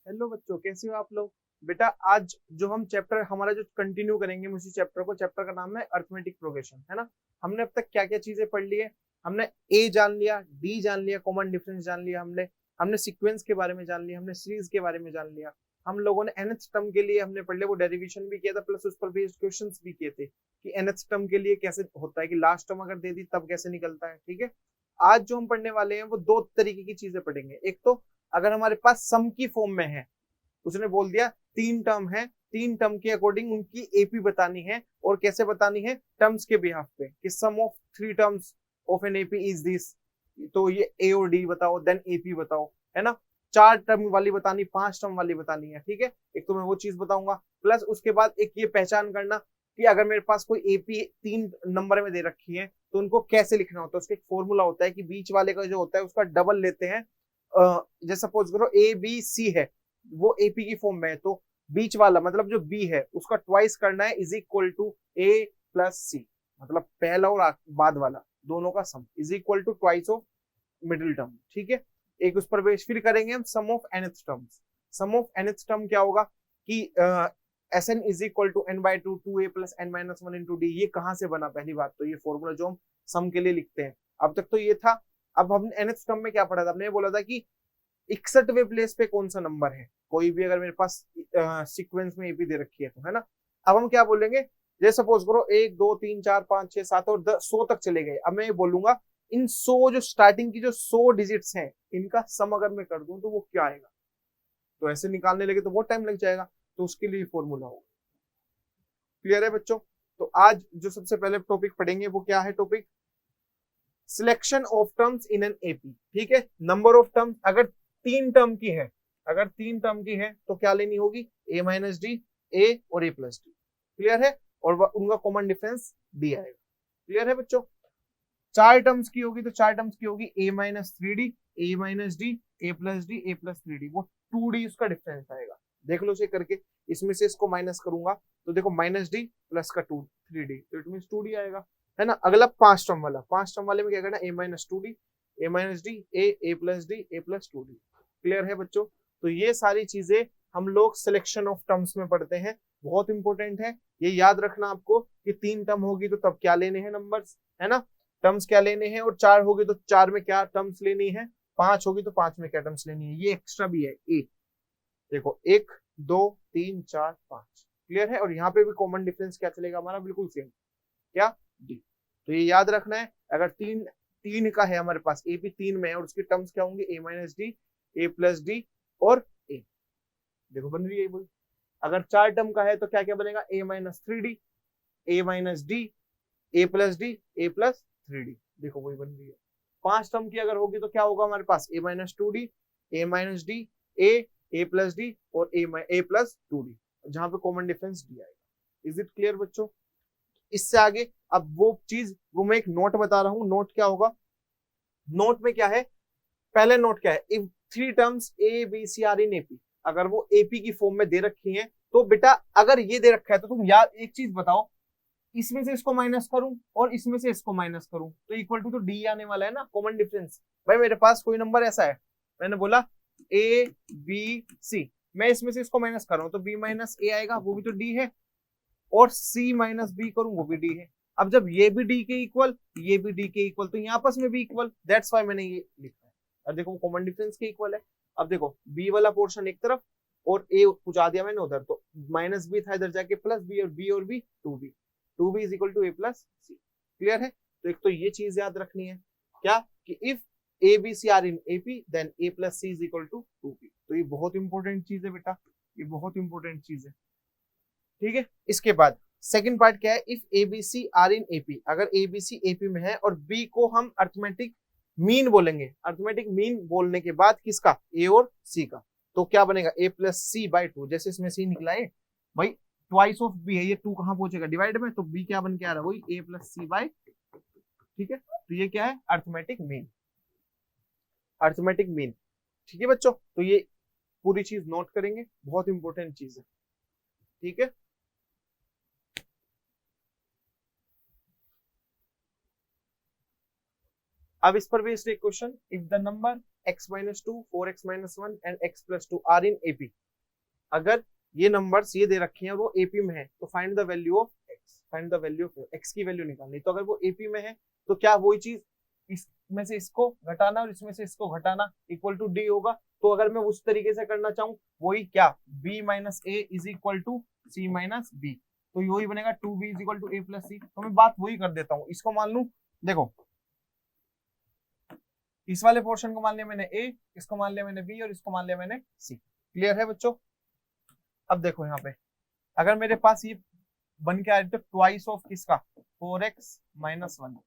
Hello बच्चों, कैसे हो आप लोग। बेटा आज जो हम चैप्टर हमारा जो कंटिन्यू करेंगे उसी चैप्टर को, चैप्टर का नाम है अर्थमेटिक प्रोग्रेशन, है ना। हमने अब तक क्या क्या चीजें पढ़ ली है। हमने ए जान लिया, डी जान लिया, कॉमन डिफरेंस जान लिया, हमने हमने सीक्वेंस के बारे में जान लिया, हमने सीरीज के बारे में जान लिया। हम लोगों ने nth टर्म के लिए हमने पढ़ लिया, वो डेरिवेशन भी किया था, प्लस उस पर बेस्ड क्वेश्चंस भी किए थे कि nth टर्म के लिए कैसे होता है, कि लास्ट टर्म अगर दे दी तब कैसे निकलता है। ठीक है, आज जो हम पढ़ने वाले हैं वो दो तरीके की चीजें पढ़ेंगे। एक तो अगर हमारे पास सम की फॉर्म में है, उसने बोल दिया तीन टर्म है, तीन टर्म के अकॉर्डिंग उनकी एपी बतानी है, और कैसे बतानी है, टर्म्स के बिहाफ पे, कि sum of three terms of an AP is this, तो ये ए और डी बताओ, देन एपी बताओ, है ना। चार टर्म वाली बतानी, पांच टर्म वाली बतानी है। ठीक है, एक तो मैं वो चीज बताऊंगा, प्लस उसके बाद एक ये पहचान करना कि अगर मेरे पास कोई एपी तीन नंबर में दे रखी है तो उनको कैसे लिखना होता है। उसका एक फॉर्मूला होता है कि बीच वाले का जो होता है उसका डबल लेते हैं। जैसे सपोज करो ए बी सी है, वो एपी की फॉर्म में है, तो बीच वाला मतलब जो बी है उसका ट्वाइस करना है, is equal to A plus C, मतलब पहला और बाद वाला दोनों का sum is equal to twice of middle term. ठीक है, एक उस पर बेस फिर करेंगे हम sum of nth terms. Sum of nth term क्या होगा कि S N is equal to N by two two A plus N minus one into D. ये कहां से बना, पहली बात तो ये फॉर्मूला जो हम सम के लिए लिखते हैं, अब तक तो ये था। अब हमने nth टर्म में क्या पढ़ा था, हमने बोला था कि 61वें प्लेस पे कौन सा नंबर है, कोई भी अगर मेरे पास सीक्वेंस में एपी दे रखी है तो, है ना। अब हम क्या बोलेंगे, जैसे सपोज करो एक दो तीन चार पांच छह सात और 100 तक चले गए। अब मैं ये बोलूंगा इन 100 जो स्टार्टिंग की जो 100 डिजिट्स हैं इनका सम अगर मैं कर दूं तो वो क्या आएगा। तो ऐसे निकालने लगे तो बहुत टाइम लग जाएगा, तो उसके लिए फॉर्मूला होगा। क्लियर है बच्चों। तो आज जो सबसे पहले टॉपिक पढ़ेंगे वो क्या है, topic selection of terms in an AP. ठीक है, नंबर ऑफ टर्म्स अगर तीन टर्म की है, अगर तीन टर्म की है तो क्या लेनी होगी, ए माइनस डी, ए और ए प्लस डी। क्लियर है, और उनका कॉमन डिफरेंस डी आएगा। क्लियर है बच्चों। चार टर्म्स की होगी तो चार टर्म्स की होगी ए minus three D, A minus D, A plus D, A plus three D, वो टू डी उसका डिफरेंस आएगा। देख लो इसे करके, इसमें से इसको माइनस करूंगा तो देखो माइनस डी प्लस का टू थ्री डी, तो इट मीन टू डी आएगा, है ना। अगला पांच टर्म वाला, पांच टर्म वाले में क्या करना, ए minus two D, A minus D, A plus D, A plus two D. Clear है बच्चों। तो ये सारी चीजें हम लोग सिलेक्शन ऑफ टर्म्स में पढ़ते हैं, बहुत इंपॉर्टेंट है। ये याद रखना आपको कि तीन टर्म होगी तो तब क्या लेने हैं नंबर्स, है ना, टर्म्स क्या लेने हैं, और चार होगी तो चार में क्या टर्म्स लेनी है, पांच होगी तो पांच में क्या टर्म्स लेनी है। ये एक्स्ट्रा भी है, एक देखो, एक दो तीन चार पांच। क्लियर है, और यहाँ पे भी कॉमन डिफरेंस क्या चलेगा हमारा, बिल्कुल सेम, क्या, डी। तो ये याद रखना है, अगर तीन तीन का है हमारे पास, ए भी तीन में है और उसकी टर्म्स क्या होंगे, ए minus D, A plus D और ए। देखो बन रही है वही। अगर चार टर्म का है तो क्या क्या बनेगा, ए minus three D, A minus D, A plus D, A plus three D. देखो वही बन रही है। पांच टर्म की अगर होगी तो क्या होगा हमारे पास, ए minus two D, A minus D, A plus D और ए प्लस टू डी, जहां पे कॉमन डिफरेंस डी आएगा। इज इट क्लियर बच्चों। इससे आगे अब वो चीज, वो मैं एक नोट बता रहा हूँ, नोट क्या होगा, नोट में क्या है, पहले नोट क्या है, if three terms A B C are in AP, अगर वो एपी की फॉर्म में दे रखी हैं तो बेटा अगर ये दे रखा है तो तुम याद एक चीज बताओ, इसमें से इसको माइनस करूं और इसमें से इसको माइनस करूं तो इक्वल टू तो डी आने वाला है ना, कॉमन डिफरेंस। भाई मेरे पास कोई नंबर ऐसा है, मैंने बोला ए बी सी, मैं इसमें से इसको माइनस कर रहा हूं तो बी माइनस ए आएगा, वो भी तो डी है, और सी माइनस बी करूं वो भी डी है। अब जब ये भी डी के इक्वल, ये भी डी के इक्वल, तो यहाँ आपस में भी इक्वल, दैट्स वाई मैंने ये लिखा है। और देखो कॉमन डिफरेंस के इक्वल है। अब देखो बी वाला पोर्शन एक तरफ और ए पहुंचा दिया मैंने उधर, तो माइनस बी था इधर जाके प्लस बी और B two B is equal to A plus C. Clear है। तो एक तो ये चीज याद रखनी है, क्या, कि if A B C are in AP then A plus C is equal to two P. तो ये बहुत इंपॉर्टेंट चीज है बेटा, ये बहुत इंपॉर्टेंट चीज है। ठीक है, इसके बाद सेकंड पार्ट क्या है, if ABC are in AP, अगर एबीसी एपी में है और बी को हम अर्थमेटिक मीन बोलेंगे, अर्थमेटिक मीन बोलने के बाद किसका, ए और सी का, तो क्या बनेगा, ए प्लस सी बाई टू। जैसे इसमें सी निकला है भाई, ट्वाइस ऑफ बी है, ये टू कहां पहुंचेगा, डिवाइड में, तो बी क्या बन के आ रहा है, वही ए प्लस सी बाई। ठीक है, तो ये क्या है, अर्थमेटिक मीन, अर्थमेटिक मीन। ठीक है बच्चों, तो ये पूरी चीज नोट करेंगे, बहुत इंपॉर्टेंट चीज है। ठीक है, अब इस पर बेस्ड एक question, if the number x minus two, 4x minus one and x plus two are in AP. अगर ये नंबर्स ये दे रखे हैं और वो एपी में है तो find the value of x, find the value of x की वैल्यू निकालनी। तो अगर वो एपी में है तो क्या वही चीज इसमें से इसको घटाना और इसमें से इसको घटाना इक्वल टू डी होगा। तो अगर मैं उस तरीके से करना चाहूँ वही क्या b minus A is equal to C minus B, तो यही बनेगा 2b is equal to a plus C. तो मैं बात वही कर देता हूँ, इसको मान लू, देखो इस वाले पोर्शन को मान लिया मैंने a, इसको मान लिया मैंने b और इसको मान लिया मैंने c। क्लियर है बच्चों? अब देखो यहाँ पे अगर मेरे पास ये बन के आ रही तो ट्वाइस ऑफ किसका 4x minus one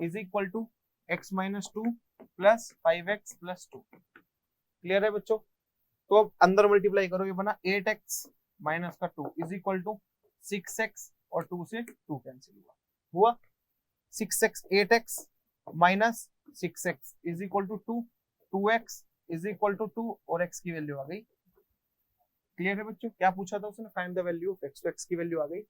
is equal to x minus two plus 5x plus two. Clear है बच्चों? तो अब अंदर मल्टीप्लाई करो, ये बना 8x माइनस का 2 इज इक्वल टू 6x और 2 से 2 कैंसिल हुआ 6x 8x minus 6x is equal to 2, 2x is equal to 2 और x की वैल्यू आ गई। क्लियर है बच्चों? क्या पूछा था उसने? Find the value of x, तो x की वैल्यू आ गई।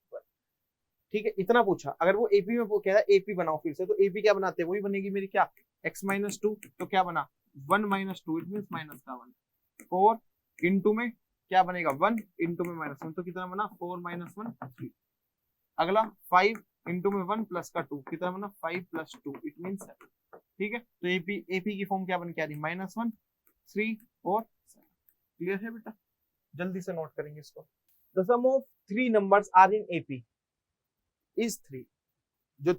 ठीक है, इतना पूछा। अगर वो एपी में कह रहा है एपी बनाओ फिर से, तो एपी क्या बनाते हैं, वही बनेगी मेरी क्या x माइनस टू, तो क्या बना 1 minus two, it mean minus का 1, 4 इंटू में क्या बनेगा 1 इंटू में माइनस 1, तो कितना बना 4 माइनस 1 3। अगला 5 इंटू में 1 प्लस का 2, कितना बना 5 प्लस 2, इट मीन 7। ठीक है, तो एपी की फॉर्म क्या बन के आ रही माइनस 1 3 और 7। क्लियर है बेटा? जल्दी से नोट करेंगे इसको। The sum of 3 numbers are in AP is 3। जो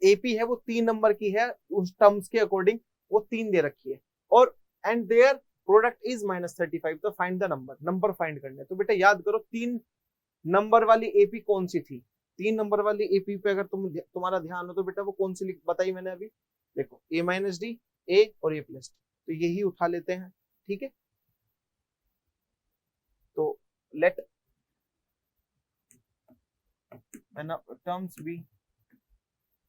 एपी है वो 3 नंबर की है, उस टर्म्स के अकॉर्डिंग वो 3 दे रखी है, और एंड देयर प्रोडक्ट इज -35। तो find the number, number find करने। तो बेटा याद करो 3 नंबर वाली एपी कौन सी थी। 3 नंबर वाली एपी पे अगर तुम्हारा ध्यान हो तो बेटा वो कौन सी बताई मैंने अभी, देखो a माइनस डी, ए और a प्लस डी, तो यही उठा लेते हैं। ठीक है, तो let terms be,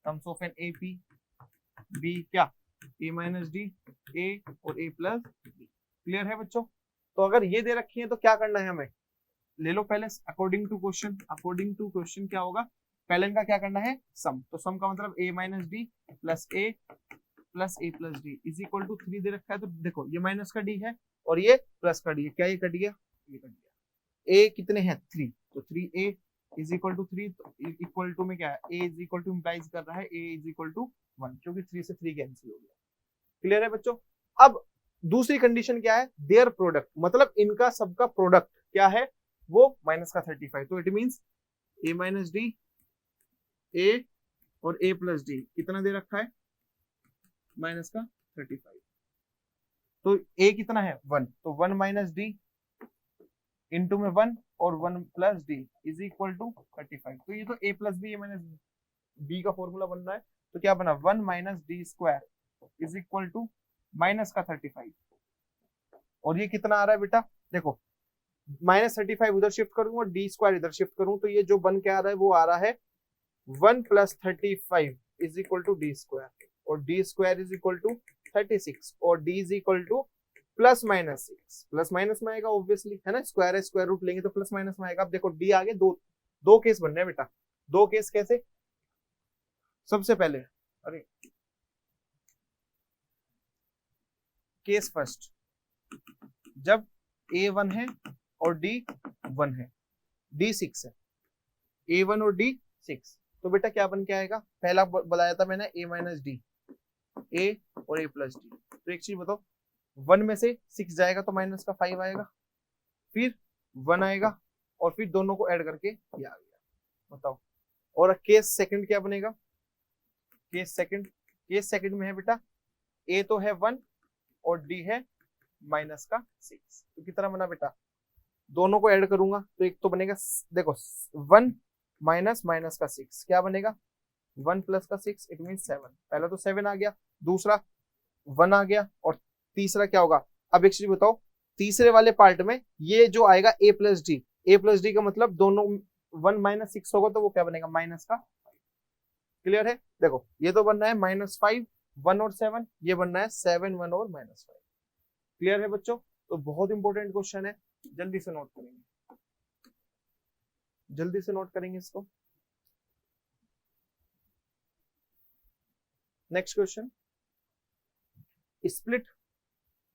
terms of an AP be क्या a माइनस डी, ए और a प्लस डी। क्लियर है बच्चों? तो अगर ये दे रखी है तो क्या करना है हमें, ले लो पहले according to question. According to question क्या होगा, पहले इनका क्या करना है सम। तो सम का मतलब a minus D plus A plus A plus D is equal to 3 दे रखा है। तो देखो ये माइनस का डी है और ये प्लस का डी है, क्या ये कट गया, ये कट गया। a कितने हैं 3, तो 3a is equal to 3, equal to में क्या है a is equal to implies कर रहा है a इज इक्वल टू 1, क्योंकि 3 से 3 कैंसिल हो गया। क्लियर है बच्चों? अब दूसरी कंडीशन क्या है, देयर प्रोडक्ट, मतलब इनका सबका प्रोडक्ट क्या है वो माइनस का 35। तो it means a minus D, a और a प्लस डी कितना दे रखा है माइनस का 35। तो a कितना है 1, तो 1 माइनस डी इंटू में 1 और 1 plus D is equal to 35। तो ये तो a plus B minus B का फॉर्मूला बन रहा है। तो क्या बना 1 minus D square is equal to minus का 35। और ये कितना आ रहा है बेटा, देखो -35 उधर शिफ्ट करूंगा, डी स्क्वायर इधर शिफ्ट करूं, तो ये जो बन के आ रहा है वो आ रहा है 1 plus 35 is equal to D square, और D square is equal to 36, और D is equal to plus minus 6। Plus minus में आएगा ऑब्वियसली, है ना, स्क्वायर है, स्क्वायर रूट लेंगे तो प्लस माइनस में आएगा। अब देखो डी आगे दो केस बन रहे हैं बेटा। 2 केस कैसे, सबसे पहले अरे केस फर्स्ट, जब a 1 है और d 1 है, d 6 है, a 1 और d 6, तो बेटा क्या बन के आएगा, पहला बताया था मैंने a माइनस डी, a और a प्लस डी। तो एक चीज बताओ, 1 में से 6 जाएगा तो माइनस का 5 आएगा, फिर 1 आएगा और फिर दोनों को ऐड करके ये आ गया। बताओ, और केस सेकंड क्या बनेगा, केस सेकंड में है बेटा a तो है 1 और d है माइनस का 6, तो कितना बना बेटा, दोनों को ऐड करूंगा तो एक तो बनेगा, देखो 1 माइनस माइनस का 6 क्या बनेगा 1 प्लस का 6, इट मीन 7। पहला तो 7 आ गया, दूसरा 1 आ गया, और तीसरा क्या होगा। अब एक चीज बताओ, तीसरे वाले पार्ट में ये जो आएगा a प्लस डी का मतलब दोनों 1 माइनस 6 होगा तो वो क्या बनेगा माइनस का 5। क्लियर है? देखो ये तो बन रहा है -5 1 और 7, ये बन रहा है 7 1 और -5। क्लियर है बच्चों? तो बहुत इंपॉर्टेंट क्वेश्चन है, जल्दी से नोट करेंगे, जल्दी से नोट करेंगे इसको। Next question, split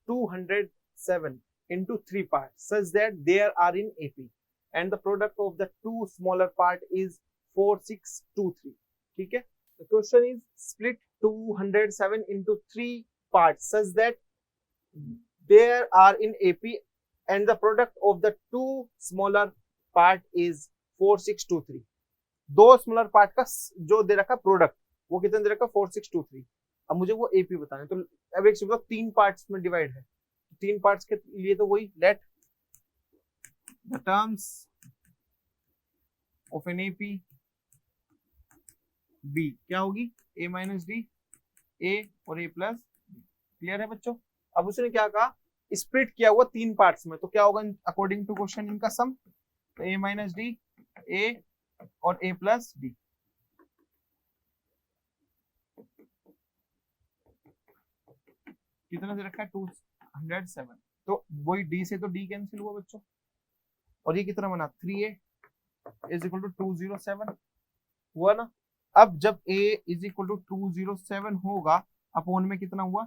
207 into 3 parts such that there are in AP and the product of the two smaller part is 4623. ठीक है, the question is split 207 into 3 parts such that there are in AP and the product of the two smaller part is 4623. दो smaller part का जो दे रखा product वो कितना दे रखा 4623. अब मुझे वो एपी बताना है, तो अब एक मतलब 3 पार्ट्स में डिवाइड है, 3 पार्ट्स के लिए तो वही let the terms of an AP be क्या होगी a माइनस डी ए और a प्लस बी. क्लियर है बच्चों. अब उसने क्या कहा स्प्लिट किया हुआ 3 पार्ट्स में, तो क्या होगा अकॉर्डिंग टू क्वेश्चन इनका सम, तो a माइनस डी ए और a प्लस डी. कितना दे रखा है 207, तो वही d से तो d कैंसिल हुआ बच्चों, और ये कितना बना 3a इज इक्वल टू 207 हुआ ना. अब जब a इज इक्वल टू 207 होगा अपॉन में कितना हुआ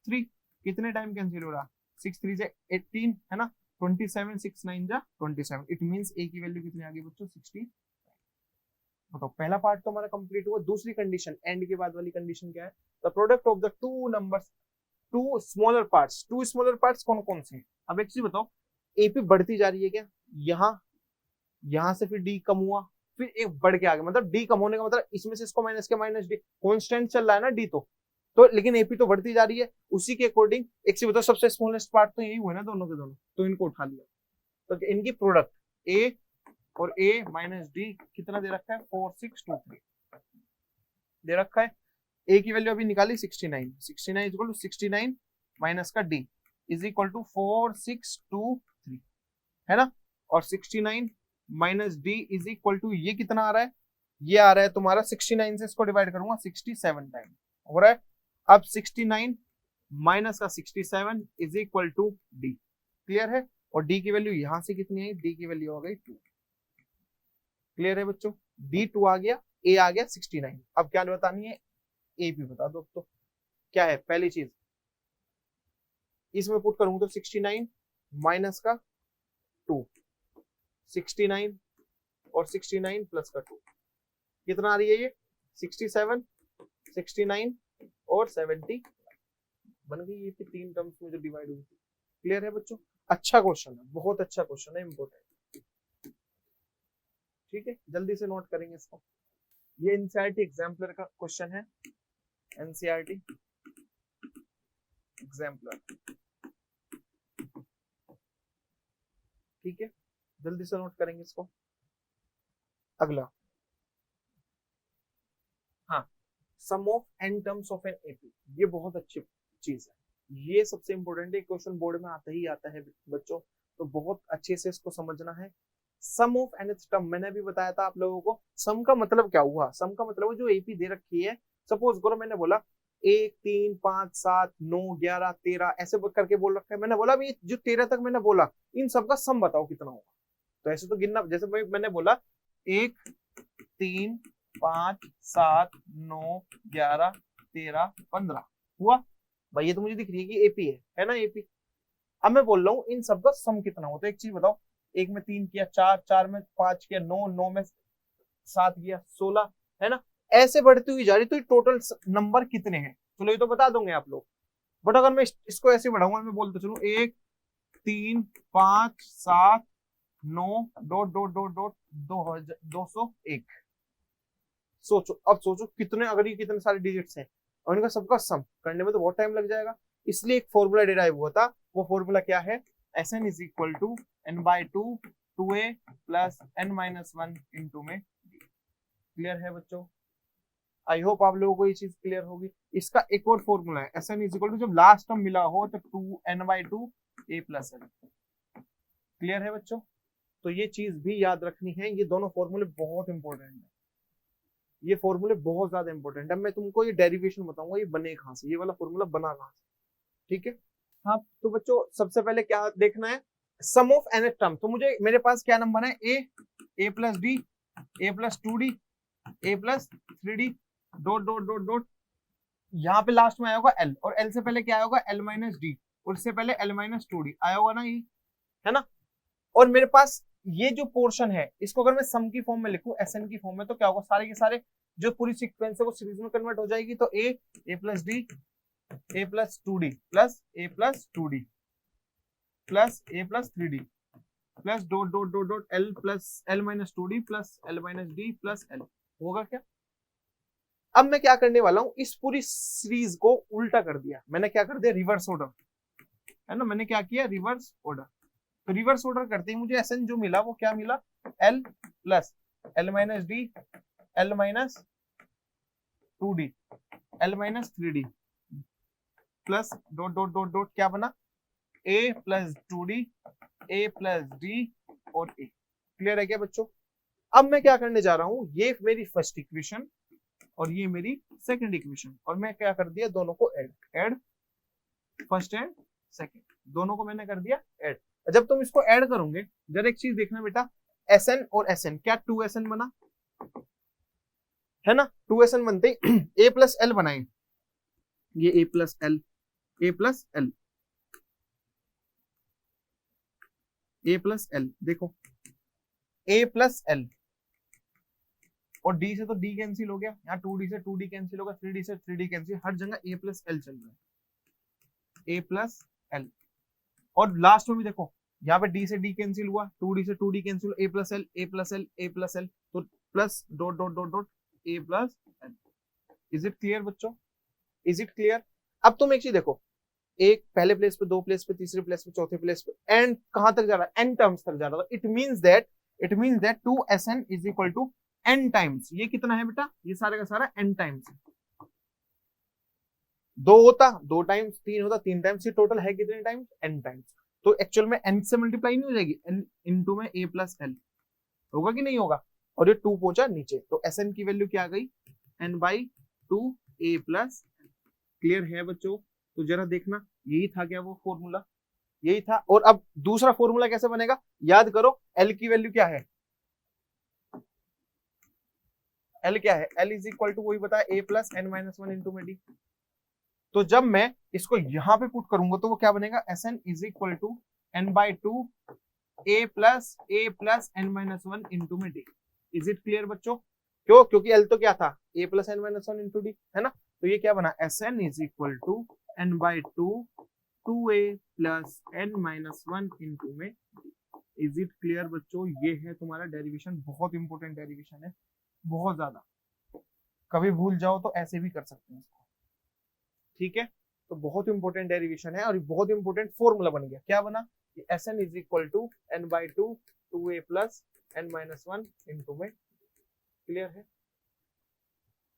3, कितने टाइम कैंसिल हो रहा 6 3 से 18 है ना, 27 6 9 जा 27. इट मींस a की वैल्यू कितनी आ गई बच्चों 60. तो पहला पार्ट तो हमारा कंप्लीट हुआ. दूसरी कंडीशन एंड के बाद वाली कंडीशन क्या है, the product of the two numbers to smaller parts कौन कौन से हैं. अब एक चीज बताओ एपी बढ़ती जा रही है क्या, यहां से फिर डी कम हुआ फिर एक बढ़ के आ गया, मतलब डी कम होने का मतलब इसमें से इसको माइनस के माइनस डी कांस्टेंट चल रहा है ना डी, तो लेकिन एपी तो बढ़ती जा रही है. उसी के अकॉर्डिंग एक चीज बताओ सबसे स्मॉलेस्ट पार्ट तो यही हुआ ना दोनों के दोनों, तो इनको उठा लिया. तो इनकी प्रोडक्ट ए और a माइनस डी कितना दे रखा है 4623 दे रखा है. a की वैल्यू अभी निकाली 69 इक्वल टू 69 माइनस का d इज इक्वल टू 4623 है ना, और 69 minus d is equal to ये कितना आ रहा है, ये आ रहा है तुम्हारा 69 से इसको डिवाइड करूंगा 67 टाइम हो रहा है. अब 69 माइनस का 67 is equal to d. Clear है, और d की वैल्यू यहां से कितनी है, d की वैल्यू हो गई 2. क्लियर है बच्चों, D2 आ गया, A आ गया 69. अब क्या बतानी है A भी बता दो. तो क्या है पहली चीज इसमें पुट करूंगा तो 69 माइनस का 2 69 और 69 प्लस का 2 कितना आ रही है ये 67 69 और 70 बन गई ये 3 टर्म्स में जो डिवाइड हुई थी. क्लियर है बच्चों, अच्छा क्वेश्चन है, बहुत अच्छा क्वेश्चन है, इंपॉर्टेंट. ठीक है, जल्दी से नोट करेंगे इसको. ये एनसीईआरटी एग्जाम्पलर का क्वेश्चन है, एनसीईआरटी एग्जाम्पलर. ठीक है, जल्दी से नोट करेंगे इसको. अगला, हाँ, sum of N terms of an AP. ये बहुत अच्छी चीज है, ये सबसे इंपॉर्टेंट है, क्वेश्चन बोर्ड में आता ही आता है बच्चों, तो बहुत अच्छे से इसको समझना है. सम ऑफ एन टर्म मैंने भी बताया था आप लोगों को. सम का मतलब क्या हुआ, सम का मतलब जो एपी दे रखी है, सपोज करो मैंने बोला 1 3 5 7 9 11 13 ऐसे करके बोल रखा है. मैंने बोला अभी जो 13 तक मैंने बोला इन सब का सम बताओ कितना होगा. तो ऐसे तो गिनना, जैसे मैंने बोला 1 3 5 7 9 11 13 15 हुआ भाई, ये तो मुझे दिख रही है कि एपी है ना एपी. अब मैं बोल रहा हूँ इन सब का सम कितना हो. तो एक चीज बताओ, 1 में 3 किया 4 4 में 5 किया 9 9 में 7 किया 16 है ना, ऐसे बढ़ती हुई जा रही. तो टोटल नंबर कितने हैं चलो ये तो बता दोगे आप लोग, बट अगर मैं इसको ऐसे बढ़ाऊंगा, मैं बोलते चलूं 1 3 5 7 9 डॉट डॉट डॉट डॉट 201. सोचो, अब सोचो कितने, अगर ये कितने सारे डिजिट्स हैं और इनका सबका सम करने में तो बहुत टाइम लग जाएगा. इसलिए एक फॉर्मूला डिराइव हुआ था, वो फॉर्मूला क्या है, Sn is equal to n/2 2a plus n-1 into में d. क्लियर है बच्चों, आई होप आप लोगों को ये चीज क्लियर होगी. इसका एक और फॉर्मूला है, Sn इज इक्वल टू जब लास्ट टर्म मिला हो तो 2n/2 a plus n. Clear है बच्चों, तो ये चीज भी याद रखनी है. ये दोनों फॉर्मूले बहुत इंपॉर्टेंट है, ये फॉर्मूले बहुत ज्यादा इंपॉर्टेंट है. मैं तुमको ये डेरिवेशन बताऊंगा ये बने कहां से, ये वाला फॉर्मूला बना कहां से. ठीक है, हाँ. तो बच्चों सबसे पहले क्या देखना है, सम ऑफ एन टर्म. तो मुझे मेरे पास क्या नंबर है, A plus D A plus 2d A plus 3d dot dot dot dot. यहाँ पे लास्ट में आया होगा एल, और एल से पहले क्या आया होगा एल माइनस डी. और इससे पहले L माइनस 2D आया होगा ना ये, है ना। और मेरे पास ये जो पोर्शन है इसको अगर मैं सम की फॉर्म में लिखूं, SN की फॉर्म में, तो क्या होगा, सारे के सारे जो पूरी सीक्वेंस है वो सीरीज में कन्वर्ट हो जाएगी। तो A plus D A plus 2D plus A plus 2D plus A plus 3D plus dot dot dot dot L plus L minus 2D plus L minus D plus L होगा क्या। अब मैं क्या करने वाला हूं, इस पूरी सीरीज को उल्टा कर दिया मैंने, क्या कर दिया, रिवर्स ऑर्डर, है ना। मैंने क्या किया, रिवर्स ऑर्डर। तो रिवर्स ऑर्डर करते ही मुझे SN जो मिला वो क्या मिला, L plus L minus D L minus 2D L minus 3D plus dot dot dot dot क्या बना, A plus 2D A plus D और A। क्लियर है क्या बच्चों। अब मैं क्या करने जा रहा हूं, ये मेरी फर्स्ट इक्वेशन और ये मेरी सेकंड इक्वेशन, और मैं क्या कर दिया, दोनों को ऐड फर्स्ट एंड सेकंड, दोनों को मैंने कर दिया ऐड। जब तुम इसको ऐड करोगे, जरा एक चीज देखना बेटा, SN और SN क्या 2SN बना, है ना। 2SN बनते ही A प्लस L बनाए, ये A plus L A plus L A plus L, देखो A प्लस L और D से तो D कैंसिल हो गया, यहाँ 2D से 2D कैंसिल होगा, 3D से 3D कैंसिल, हर जगह A प्लस L चल रहा है, A प्लस L। और लास्ट में भी देखो, यहाँ पे D से D कैंसिल हुआ, 2D से 2D cancel, A plus L A plus L A plus L, तो plus dot dot dot dot A plus L। Is it clear बच्चों, इज इट क्लियर। अब तुम एक चीज देखो, एक पहले प्लेस पे, दो प्लेस पे, तीसरे प्लेस पे, चौथे प्लेस पे, एंड कहां तक जा रहा है, n टर्म्स तक जा रहा है। It means that 2SN is equal to n times, ये कितना है बेटा, ये सारे का सारा n टाइम्स है। दो होता दो टाइम्स, तीन होता तीन टाइम्स, ये टोटल है कितने टाइम्स, n टाइम्स। तो एक्चुअल में n से मल्टीप्लाई नहीं हो जाएगी, n इंटू में A प्लस L होगा कि नहीं होगा, और ये 2 पहुंचा नीचे, तो SN की वैल्यू क्या आ गई, n by 2 A plus. Clear है बच्चों। तो जरा देखना, यही था क्या वो फॉर्मूला, यही था। और अब दूसरा फॉर्मूला कैसे बनेगा, याद करो, L की वैल्यू क्या है, L क्या है, L इज इक्वल टू वही बताया A plus n minus 1 into में D। तो जब मैं इसको यहां पे पुट करूंगा तो वो क्या बनेगा, SN is equal to n by 2 A plus n minus 1 into में D। इज इट क्लियर बच्चों। क्यों, क्योंकि L तो क्या था, A plus n minus 1 into D, है ना। तो ये क्या बना, SN is equal to n by 2 2A plus n minus 1 into में। इज इट क्लियर बच्चों। ये है तुम्हारा डेरिवेशन, बहुत इंपॉर्टेंट डेरिवेशन है, बहुत ज्यादा। कभी भूल जाओ तो ऐसे भी कर सकते हैं इसको, ठीक है। तो बहुत इंपॉर्टेंट डेरिवेशन है और बहुत इंपॉर्टेंट फॉर्मूला बन गया, क्या बना, SN is equal to n by 2 2A plus n minus 1 into में। क्लियर है।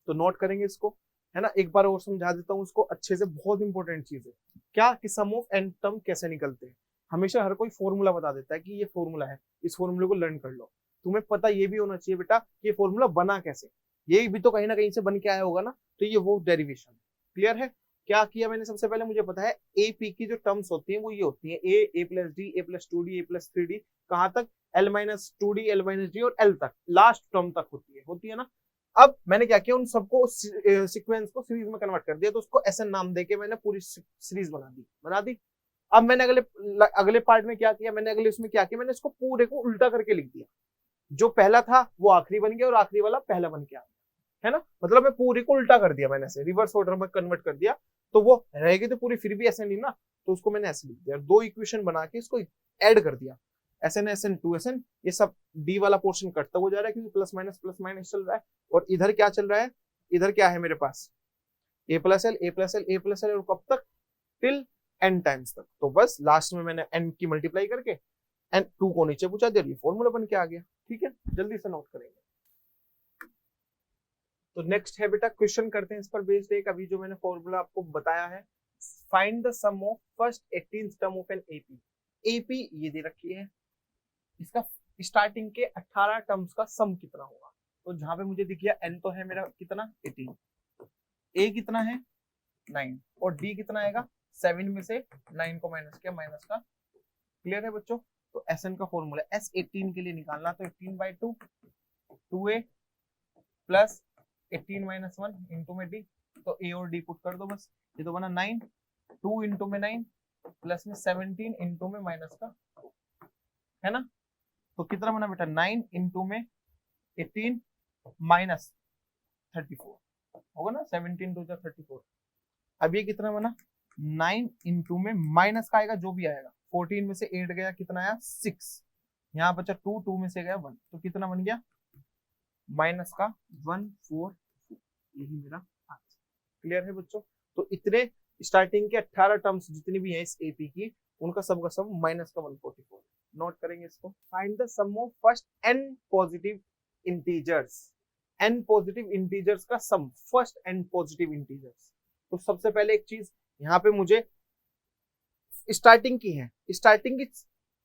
तो नोट करेंगे इसको, है ना। एक बार और समझा देता हूँ उसको अच्छे से, बहुत इंपॉर्टेंट चीज है क्या, कि सम ऑफ n टर्म कैसे निकलते हैं। हमेशा हर कोई फॉर्मूला बता देता है कि ये फॉर्मूला है, इस फॉर्मूले को लर्न कर लो। तुम्हें पता ये भी होना चाहिए बेटा कि ये फॉर्मूला बना कैसे, ये भी तो कहीं ना कहीं से बन के आया होगा ना। तो ये वो डेरिवेशन है। क्लियर है। क्या किया मैंने, सबसे पहले मुझे पता है ए पी की जो टर्म्स होती है वो ये होती है, A plus D A plus 2D A plus 3D, कहां तक, L minus 2D L minus D और L तक, लास्ट टर्म तक होती है ना। अब मैंने क्या किया, उन सबको सीक्वेंस को सीरीज में कन्वर्ट कर दिया, तो उसको SN नाम देके मैंने पूरी सीरीज बना दी। अब मैंने अगले पार्ट में क्या किया, मैंने अगले उसमें क्या किया, मैंने इसको पूरे को उल्टा करके लिख दिया। जो पहला था वो आखिरी बन गया और आखिरी वाला पहला बन के आ गया, है ना। मतलब मैं पूरी को उल्टा कर दिया, मैंने रिवर्स ऑर्डर में कन्वर्ट कर दिया, तो वो रहेगी तो पूरी फिर भी SN ही ना, तो उसको मैंने ऐसे लिख दिया। दो इक्वेशन बना के इसको ऐड कर दिया, SN 2SN, ये सब D वाला पोर्शन कटता हो जा रहा है क्योंकि प्लस माइनस चल रहा है। और इधर क्या चल रहा है, इधर क्या है मेरे पास, A plus L A plus L A plus L, और कब तक, टिल n टाइम्स तक। तो बस लास्ट में मैंने n की मल्टीप्लाई करके n 2 को नीचे पूछा दिया, ये फॉर्मूला बन के आ गया। ठीक है, जल्दी से नोट करेंगे। तो नेक्स्ट है बेटा, क्वेश्चन करते हैं इस पर बेस्ड एक, अभी जो मैंने फॉर्मूला आपको बताया है, find the sum of first 18th term of an AP ये दे रखी है, इसका स्टार्टिंग के 18 टर्म्स का सम कितना होगा। तो जहां पे मुझे दिख गया n तो है मेरा कितना 18, a कितना है 9 और d कितना आएगा 7 में से 9 को माइनस किया, माइनस का। क्लियर है बच्चों। तो SN का फॉर्मूला S18 के लिए निकालना, तो 18 by 2 2A plus 18 minus 1 into में D, तो A और D पुट कर दो बस। ये तो बना 9, 2 इंटू में 9 प्लस में 17 इंटू में माइनस का 2, है ना। तो कितना बना बेटा 9 इंटू में 18 माइनस 34 होगा ना, 17 टू 34। अब ये कितना बना 9 इंटू में माइनस का आएगा जो भी आएगा, 14 में से 8 गया कितना आया 6, यहाँ बचा 2, 2 में से गया 1, तो कितना बन गया माइनस का 1 4, यही मेरा आंसर। क्लियर है बच्चों। तो इतने स्टार्टिंग के 18 टर्म्स जितनी भी है इस एपी की, उनका सब का सब माइनस का 144। नोट करेंगे इसको। Find the sum of first n positive integers. n positive integers का sum, first n positive integers. तो सबसे पहले एक चीज यहाँ पे मुझे स्टार्टिंग की है, स्टार्टिंग की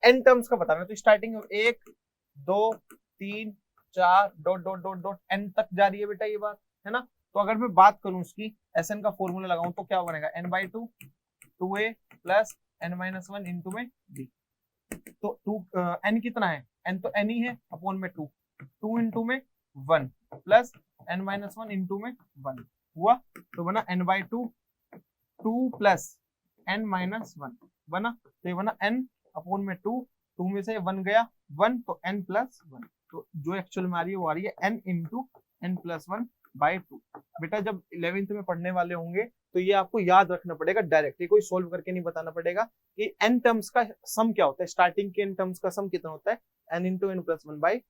n टर्म्स का बताना है। तो starting 1 2 3 4 dot dot dot dot n तक जा रही है बेटा ये बात, है ना। तो अगर मैं बात करूं इसकी Sn का फॉर्मूला लगाऊं तो क्या बनेगा n/2 2a plus n-1 into में d। तो 2 n कितना है, n तो n ही है अपॉन में 2, 2 इंटू में 1 प्लस n-1 इंटू में 1 हुआ, तो बना n/2 2 प्लस n-1 बना, तो ये बना n अपॉन में 2, 2 में से 1 गया 1, तो n प्लस 1। तो जो एक्चुअल में आ रही है वो आ रही है n इंटू n+1/2। बेटा जब 11th में पढ़ने वाले होंगे तो ये आपको याद रखना पड़ेगा डायरेक्ट, ये कोई सोल्व करके नहीं बताना पड़ेगा कि n टर्म्स का सम क्या होता है, स्टार्टिंग के n टर्म्स का सम कितना होता है n इंटू n+1/2।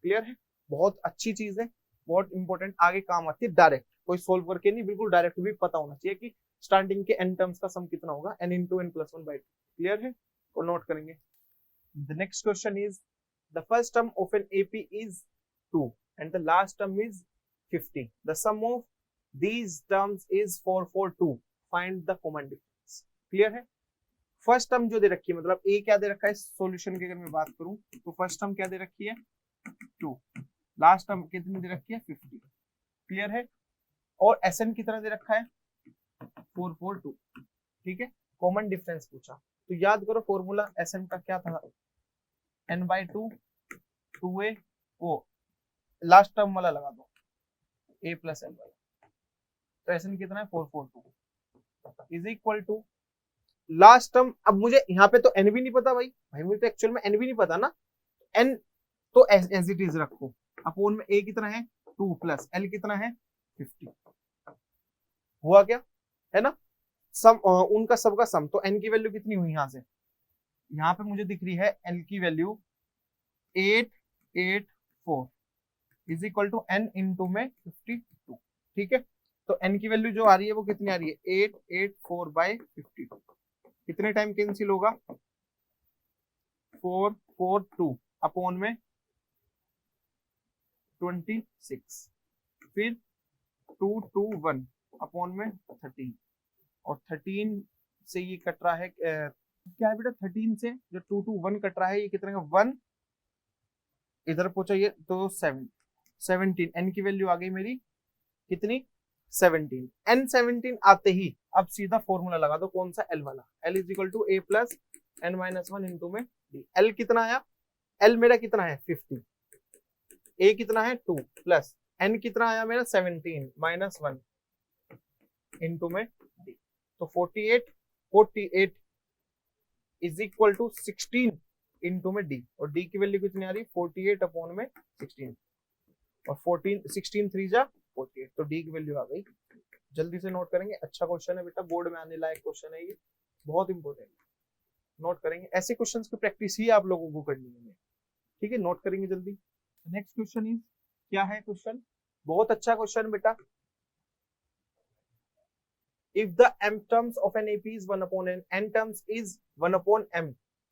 क्लियर है, बहुत अच्छी चीज है, बहुत इंपॉर्टेंट, आगे काम आती है। डायरेक्ट कोई सोल्व करके नहीं, बिल्कुल डायरेक्ट भी पता होना चाहिए कि स्टार्टिंग के n टर्म्स का सम कितना होगा n इंटू n+1/2। क्लियर है, और नोट करेंगे। The next question is, the first term of an AP is 2 and the last term is 50. The sum of these terms is 442. Find the common difference. Clear है। First term जो दे रखी है, मतलब a क्या दे रखा है solution की अगर मैं बात करूं तो फर्स्ट टर्म क्या दे रखी है 2, लास्ट टर्म कितनी दे रखी है 50। क्लियर है, और Sn कितना दे रखा है 442। ठीक है, कॉमन डिफरेंस पूछा तो याद करो फॉर्मूला Sn का क्या था, n/2 2a को लास्ट टर्म वाला लगा दो a प्लस n वाला, तो Sn कितना है 442 is equal to last term. अब मुझे यहाँ पे तो n भी नहीं पता भाई मुझे तो एक्चुअल में n भी नहीं पता ना, n तो एज इट इज रखो, अपोन में a कितना है 2 प्लस l कितना है 50। हुआ क्या, है ना, सम उनका सबका सम। तो n की वैल्यू कितनी हुई यहाँ से, यहाँ पे मुझे दिख रही है l की value 884 is equal to n into में 52। ठीक है, तो n की वैल्यू जो आ रही है वो कितनी आ रही है 884/52। कितने टाइम कैंसिल होगा 442 अपॉन में 26, फिर 221 अपॉन में 13, और 13 से ये कट रहा है क्या है बेटा 13 से जो 221 कट रहा है ये कितने का 1 इधर पहुंचा ये तो 17 n की वैल्यू आ गई मेरी कितनी 17। n17 आते ही अब सीधा फॉर्मूला लगा दो कौन सा l वाला, l is equal to a plus n-1 into में d। l कितना आया, l मेरा कितना है 50, a कितना है 2 प्लस n कितना आया मेरा 17 माइनस 1 इंटू में d। तो 48 इज इक्वल टू 16 इंटू में d, और d की वैल्यू कितनी आ रही 48 अपॉन में 16, और 16 3 जा 48, तो d की वैल्यू आ गई। जल्दी से नोट करेंगे, अच्छा क्वेश्चन है बेटा, बोर्ड में आने लायक क्वेश्चन है ये, बहुत इंपॉर्टेंट। नोट करेंगे, ऐसे क्वेश्चंस की प्रैक्टिस ही आप लोगों को करनी है। ठीक है, नोट करेंगे जल्दी। नेक्स्ट क्वेश्चन इज, क्या है क्वेश्चन, बहुत अच्छा क्वेश्चन बेटा। If the m terms of an AP is 1 upon n, n terms is 1 upon m,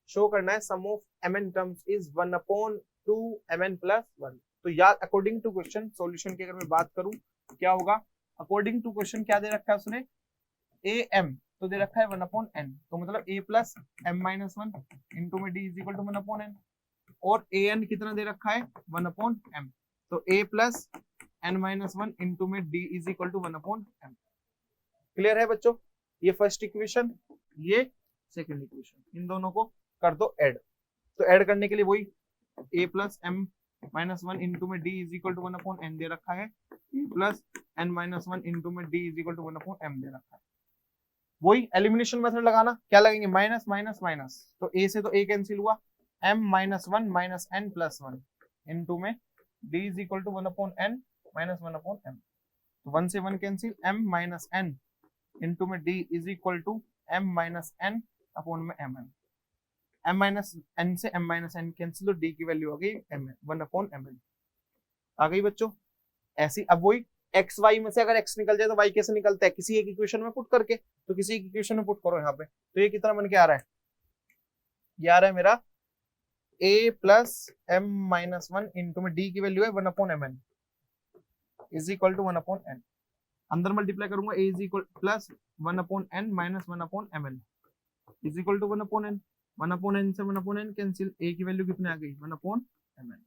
show करना है sum of mn terms is 1 upon 2 mn plus 1। तो यार अकॉर्डिंग टू क्वेश्चन सॉल्यूशन की अगर मैं बात करूं क्या होगा, अकॉर्डिंग टू क्वेश्चन क्या दे रखा है उसने am, तो दे रखा है 1 upon n, तो मतलब a प्लस m-1 इंटू में d is equal to 1 upon n, और an कितना दे रखा है 1 upon m, तो a प्लस n-1 इंटू में d is equal to 1 upon m। Clear है बच्चों, ये फर्स्ट इक्वेशन, ये सेकंड इक्वेशन, इन दोनों को कर दो ऐड। तो ऐड करने के लिए वही a प्लस m-1 इंटू में d is equal to 1 upon n दे रखा है, a प्लस n-1 इंटू में d is equal to 1 upon m दे रखा है। वही एलिमिनेशन मेथड लगाना, क्या लगेंगे, माइनस माइनस माइनस, तो ए से तो ए कैंसिल हुआ, m minus one minus N plus one into में d is equal to one upon N minus one upon M, तो वन से one cancel, m minus N into में d is equal to m minus N upon में M N, m minus N से m minus N cancel, तो d की value आ गई m one upon M N, आ गई बच्चों। ऐसी अब वही एक्स वाई में से अगर एक्स निकल जाए तो वाई कैसे निकलता है, किसी एक इक्वेशन में पुट करके, तो किसी एक इक्वेशन में पुट करो यहाँ पे, तो ये कितना बन के आ रहा है, ये आ रहा है मेरा a plus M minus one into में d की वैल्यू है one upon M N is equal to one upon N, अंदर मल्टीप्लाई करूंगा a is equal plus one upon N minus one upon M N is equal to one upon N, one upon N से one upon N cancel, a की value कितनी आ गई, one upon M N,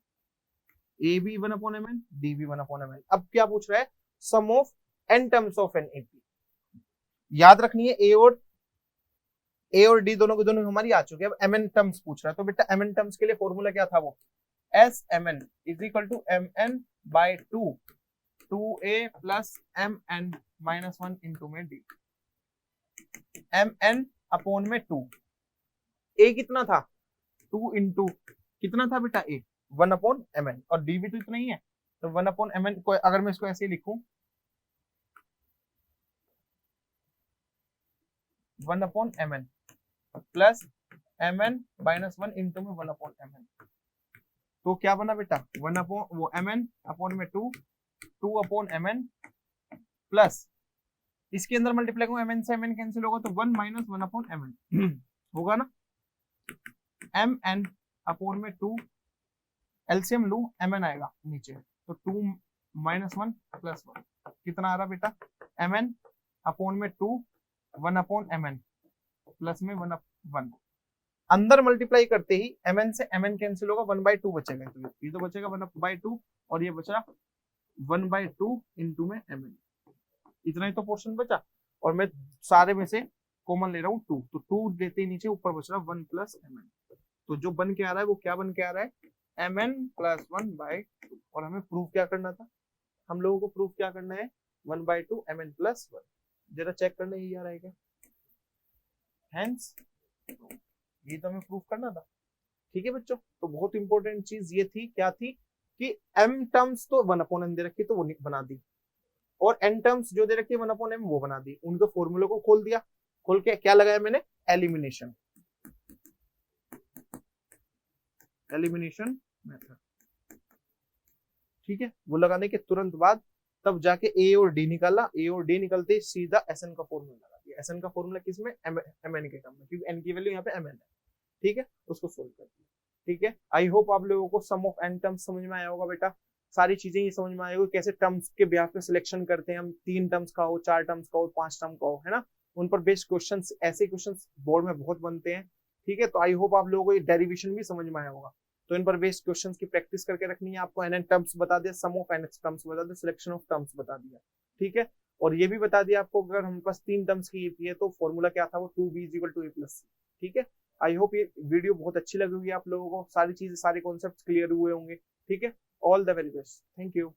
A भी one upon M N, D भी one upon M N. अब क्या पूछ रहा है, sum of N terms of an AP, याद रखनी है ए और डी दोनों के दोनों हमारी आ चुकी है, अब एम एन टर्म्स पूछ रहा है, तो बेटा एम एन टर्म्स के लिए फॉर्मूला क्या था, वो S M N is equal to M N by two A plus M N minus one into में डी, एम एन अपॉन में टू, ए कितना था, टू इंटू कितना था बेटा A, one upon M N, और डी भी तो इतना ही है, तो वन अपॉन एम एन को अगर मैं इसको ऐसे लिखूं, one upon M N plus M N minus one into में वन अपॉन एम एन, तो क्या बना बेटा, वन अपॉन वो एम एन अपॉन में two upon M N plus इसके अंदर मल्टीप्लाई करूं, एम एन से एम एन कैंसिल होगा, तो one minus one upon M N होगा ना, एम एन अपॉन में टू, एलसीएम लू एम एन आएगा नीचे, तो two minus one plus one कितना आ रहा बेटा, एम एन अपॉन में two one upon M N plus में वन, अंदर मल्टीप्लाई करते ही एम एन से एम एन कैंसिल होगा, वन बाई टू बचेगा, तो ये तो बचेगा वन बाई टू, और ये बचा वन बाई टू इंटू में एम एन, इतना ही तो पोर्शन बचा, और मैं सारे में से कॉमन ले रहा हूँ टू, तो टू देते ही नीचे ऊपर बच रहा वन प्लस एम एन, तो जो बन के आ रहा है वो क्या बन के आ रहा है, M N plus one by two, और हमें प्रूफ क्या करना था, हम लोगों को प्रूफ क्या करना है, one by two M N plus one, जरा चेक करना ये आ रहा है क्या, हेंस ये तो हमें प्रूफ करना था, ठीक है बच्चों। तो बहुत इंपॉर्टेंट चीज ये थी, क्या थी कि m टर्म्स तो वन अपॉन एन दे रखी तो वो बना दी, और n टर्म्स जो दे रखी है वन अपॉन एम वो बना दी, उनके फॉर्मूले को खोल दिया, खोल के क्या लगाया मैंने, एलिमिनेशन मेथड, ठीक है, वो लगाने के तुरंत बाद तब जाके ए और डी निकाला, ए और डी निकलते सीधा एस एन का फॉर्मूला लगा दिया, एस एन का फॉर्मूला किसमें, एम एन के टर्म में, क्योंकि एन की वैल्यू यहाँ पे एम एन है, ठीक है, उसको सोल्व कर दिया, ठीक है। आई होप आप लोगों को सम ऑफ एन टर्म्स समझ में आया होगा बेटा, सारी चीजें ये समझ में आएगी कैसे टर्म्स के ब्याह पे सिलेक्शन करते हैं हम, 3 टर्म्स का हो, 4 टर्म्स का हो, 5 टर्म का हो, है ना, उन पर बेस्ड क्वेश्चंस, ऐसे क्वेश्चंस बोर्ड में बहुत बनते हैं, ठीक है। तो आई होप आप लोगों को ये डेरिवेशन भी समझ में आया होगा, तो इन पर बेस्ड क्वेश्चंस की प्रैक्टिस करके रखनी है आपको, एन टर्म्स बता दिया, सम ऑफ एन टर्म्स बता दिया, सिलेक्शन ऑफ टर्म्स बता दिया, ठीक है, और ये भी बता दिया आपको अगर हमारे पास 3 टर्म्स की एपी है तो फॉर्मूला क्या था, वो 2b is equal to a plus c, ठीक है। आई होप ये वीडियो बहुत अच्छी लगी होगी आप लोगों को, सारी चीजें सारे कॉन्सेप्ट क्लियर हुए होंगे, ठीक है। All the very best, thank you.